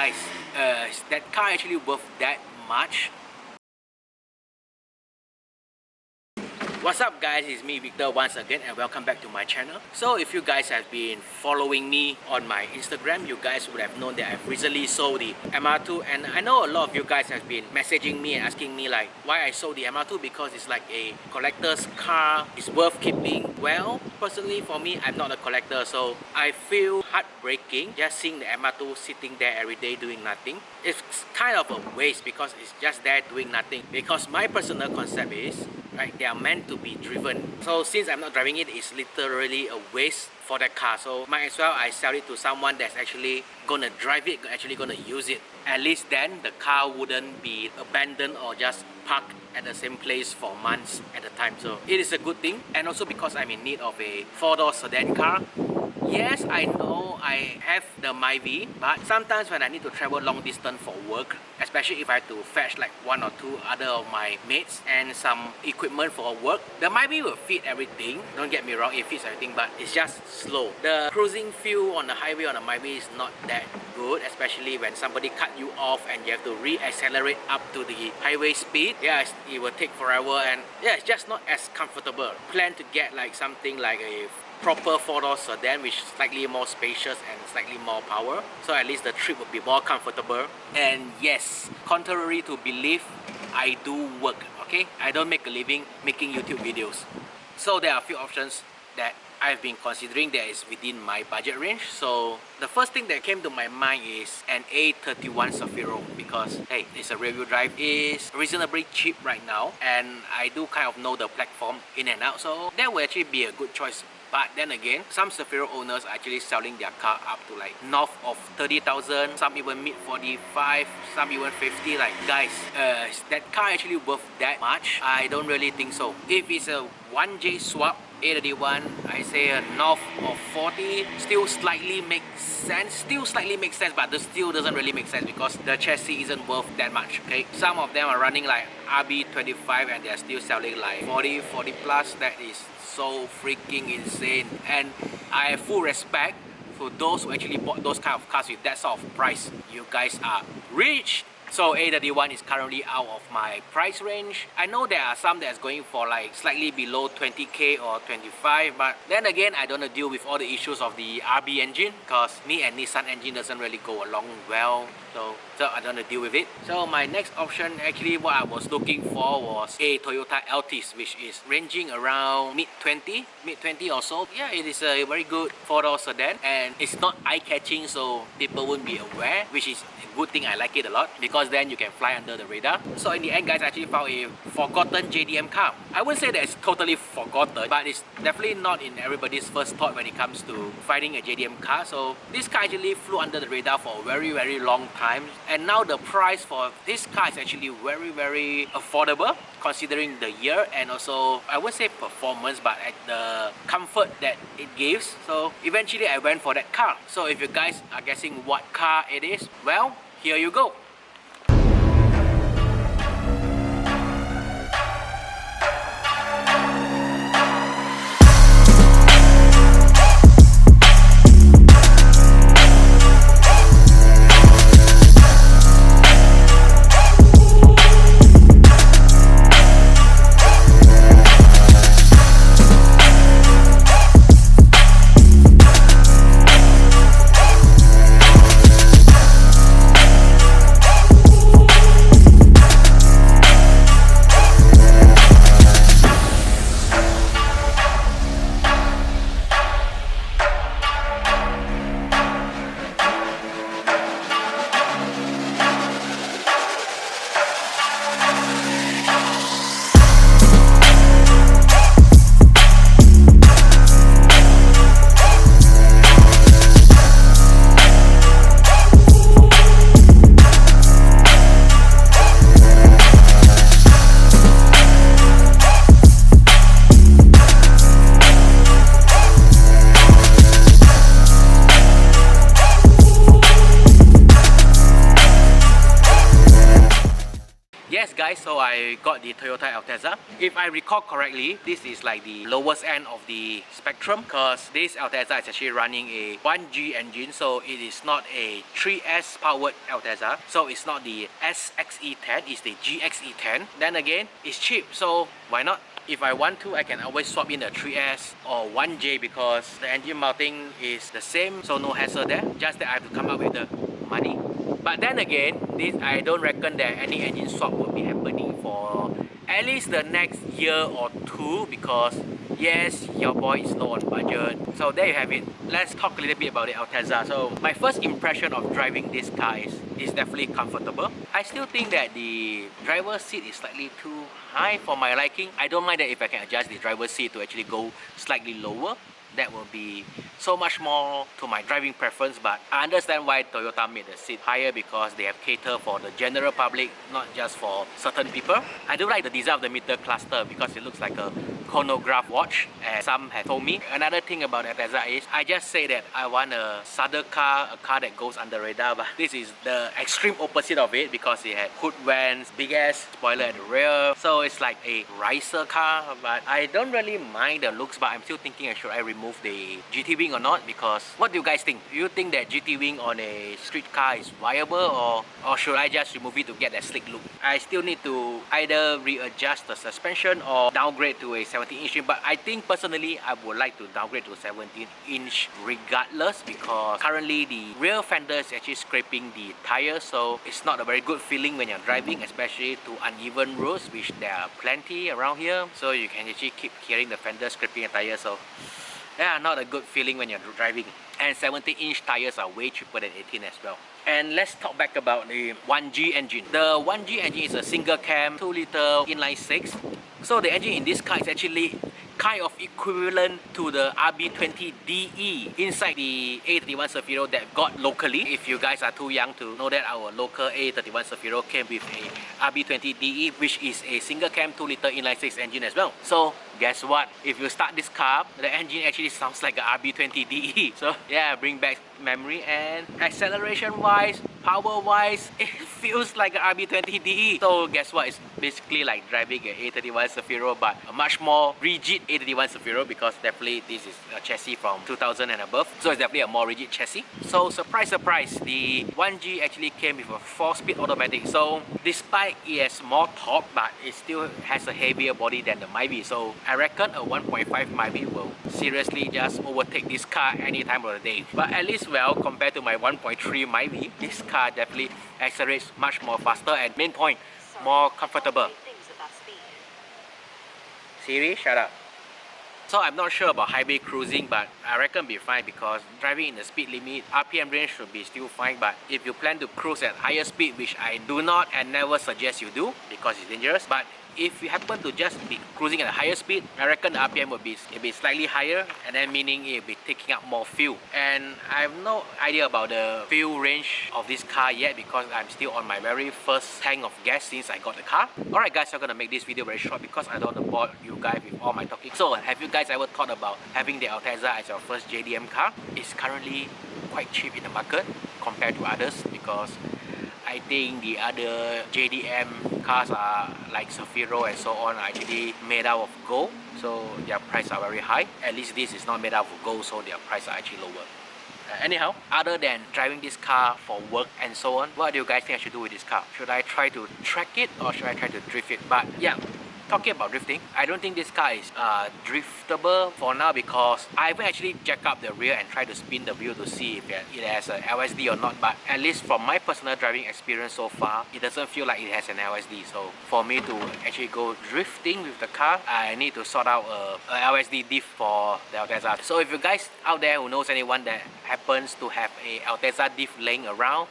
guys, is that car actually worth that much? What's up guys, it's me Victor once again and welcome back to my channel. So if you guys have been following me on my Instagram, you guys would have known that I've recently sold the MR2, and I know a lot of you guys have been messaging me and asking me like why I sold the MR2, because it's like a collector's car, it's worth keeping. Well, personally for me, I'm not a collector, so I feel heartbreaking just seeing the MR2 sitting there every day doing nothing. It's kind of a waste because it's just there doing nothing, because my personal concept is, right, they are meant to be driven. So since I'm not driving it, it's literally a waste for that car. So might as well I sell it to someone that's actually gonna drive it, actually gonna use it. At least then the car wouldn't be abandoned or just parked at the same place for months at a time. So it is a good thing. And also because I'm in need of a 4-door sedan car. Yes, I know I have the Myvi, but sometimes when I need to travel long distance for work, especially if I have to fetch like 1 or 2 other of my mates and some equipment for work, the Myvi will fit everything. Don't get me wrong, it fits everything, but it's just slow. The cruising feel on the highway on the Myvi is not that good, especially when somebody cut you off and you have to re-accelerate up to the highway speed. Yeah, it will take forever, and yeah, it's just not as comfortable. Plan to get like something like a proper 4-door sedan, which is slightly more spacious and slightly more power, so at least the trip will be more comfortable. And yes, contrary to belief, I do work, okay? I don't make a living making YouTube videos. So there are a few options that I've been considering that is within my budget range. So the first thing that came to my mind is an A31 Zafiro, because hey, it's a rear-wheel drive, is reasonably cheap right now, and I do kind of know the platform in and out, so that will actually be a good choice. But then again, some Zafiro owners are actually selling their car up to like north of 30,000, some even mid 45, some even 50. Like guys, is that car actually worth that much? I don't really think so. If it's a 1J swap A31, I say north of 40 still slightly makes sense. But this still doesn't really make sense because the chassis isn't worth that much. Okay, some of them are running like RB25 and they're still selling like 40 plus. That is so freaking insane, and I have full respect for those who actually bought those kind of cars with that sort of price. You guys are rich. So A31 is currently out of my price range. I know there are some that's going for like slightly below 20k or 25, but then again, I don't deal with all the issues of the RB engine, because me and Nissan engine doesn't really go along well. So I don't deal with it. So my next option, actually what I was looking for was a Toyota Altis, which is ranging around mid-20 or so. Yeah, it is a very good 4-door sedan, and it's not eye-catching, so people won't be aware, which is a good thing. I like it a lot, because then you can fly under the radar. So in the end guys, I actually found a Forgotten Jdm car. I wouldn't say that it's totally forgotten, but it's definitely not in everybody's first thought when it comes to finding a JDM car. So this car actually flew under the radar for a very long time, and now the price for this car is actually very affordable considering the year, and also I wouldn't say performance, but at the comfort that it gives. So eventually I went for that car. So if you guys are guessing what car it is, well, here you go. guys, so I got the Toyota Altezza. If I recall correctly, this is like the lowest end of the spectrum because this Altezza is actually running a 1G engine, so it is not a 3S powered Altezza. So it's not the SXE10, it's the GXE10. Then again, it's cheap, so why not? If I want to, I can always swap in the 3S or 1J because the engine mounting is the same, so no hassle there. Just that I have to come up with the money. But then again, this I don't reckon that any engine swap will be happening for at least the next year or two because yes, your boy is low on budget. So there you have it. Let's talk a little bit about the Altezza. So my first impression of driving this car is definitely comfortable. I still think that the driver's seat is slightly too high for my liking. I don't mind that if I can adjust the driver's seat to actually go slightly lower. That will be so much more to my driving preference, but I understand why Toyota made the seat higher because they have catered for the general public, not just for certain people. I do like the design of the meter cluster because it looks like a chronograph watch, as some have told me. Another thing about Altezza is I just say that I want a saddle car, a car that goes under radar, but this is the extreme opposite of it because it had hood vents, big ass spoiler at the rear, so it's like a ricer car. But I don't really mind the looks, but I'm still thinking should I remove the GT wing or not, because what do you guys think? Do you think that GT wing on a street car is viable, or should I just remove it to get that slick look? I still need to either readjust the suspension or downgrade to a 17-inch rim, but I think personally I would like to downgrade to 17-inch regardless because currently the rear fender is actually scraping the tires, so it's not a very good feeling when you're driving, especially to uneven roads, which there are plenty around here, so you can actually keep hearing the fender scraping the tires. So yeah, not a good feeling when you're driving. And 17-inch tires are way cheaper than 18 as well. And let's talk back about the 1G engine. The 1G engine is a single cam 2-liter inline 6. So the engine in this car is actually kind of equivalent to the RB20DE inside the A31 Zafiro that got locally. If you guys are too young to know that, our local A31 Zafiro came with a RB20DE, which is a single cam 2-liter inline 6 engine as well. So guess what? If you start this car, the engine actually sounds like a RB20DE. So yeah, bring back memory. And acceleration wise, power wise, it feels like a RB20DE. So guess what? It's basically like driving an A31 Zafiro, but a much more rigid A31 Zafiro because definitely this is a chassis from 2000 and above. So it's definitely a more rigid chassis. So surprise, surprise, the 1G actually came with a 4-speed automatic. So despite it has more torque, but it still has a heavier body than the Myvi. So I reckon a 1.5 Myvi will seriously just overtake this car any time of the day. But at least, well, compared to my 1.3 Myvi, this car definitely accelerates much more faster and main point, more comfortable. Siri, shut up. So I'm not sure about highway cruising, but I reckon it'll be fine because driving in the speed limit, RPM range should be still fine. But if you plan to cruise at higher speed, which I do not and never suggest you do because it's dangerous, but if you happen to just be cruising at a higher speed, I reckon the RPM will be slightly higher, and then meaning it will be taking up more fuel. And I have no idea about the fuel range of this car yet because I'm still on my very first tank of gas since I got the car. Alright guys, I'm gonna make this video very short because I don't want to bore you guys with all my talking. So have you guys ever thought about having the Altezza as your first JDM car? It's currently quite cheap in the market compared to others because I think the other JDM cars are like Zafiro and so on are actually made out of gold, so their prices are very high. At least this is not made out of gold, so their prices are actually lower. Anyhow, other than driving this car for work and so on, what do you guys think I should do with this car? Should I try to track it or should I try to drift it? But yeah, talking about drifting, I don't think this car is driftable for now because I haven't actually jacked up the rear and tried to spin the wheel to see if it has an LSD or not. But at least from my personal driving experience so far, it doesn't feel like it has an LSD. So for me to actually go drifting with the car, I need to sort out a LSD diff for the Altezza. So if you guys out there who knows anyone that happens to have a Altezza diff laying around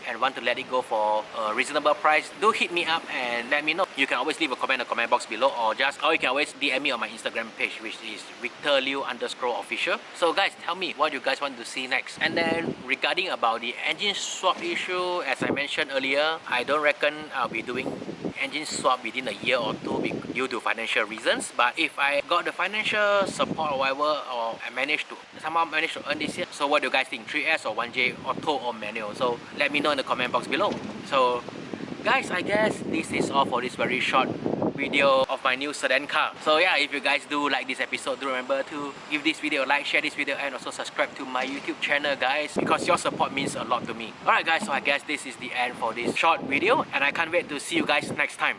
and want to let it go for a reasonable price, do hit me up and let me know. You can always leave a comment in the comment box below, or you can always DM me on my Instagram page, which is Liew_official. So guys, tell me what you guys want to see next. And then regarding about the engine swap issue, as I mentioned earlier, I don't reckon I'll be doing engine swap within a year or two due to financial reasons. But if I got the financial support or whatever, or I somehow managed to earn this year, so what do you guys think? 3S or 1J, auto or manual? So let me know in the comment box below. So guys, I guess this is all for this very short video of my new sedan car. So yeah, if you guys do like this episode, do remember to give this video a like, share this video, and also subscribe to my YouTube channel, guys, because your support means a lot to me. Alright guys, so I guess this is the end for this short video, and I can't wait to see you guys next time.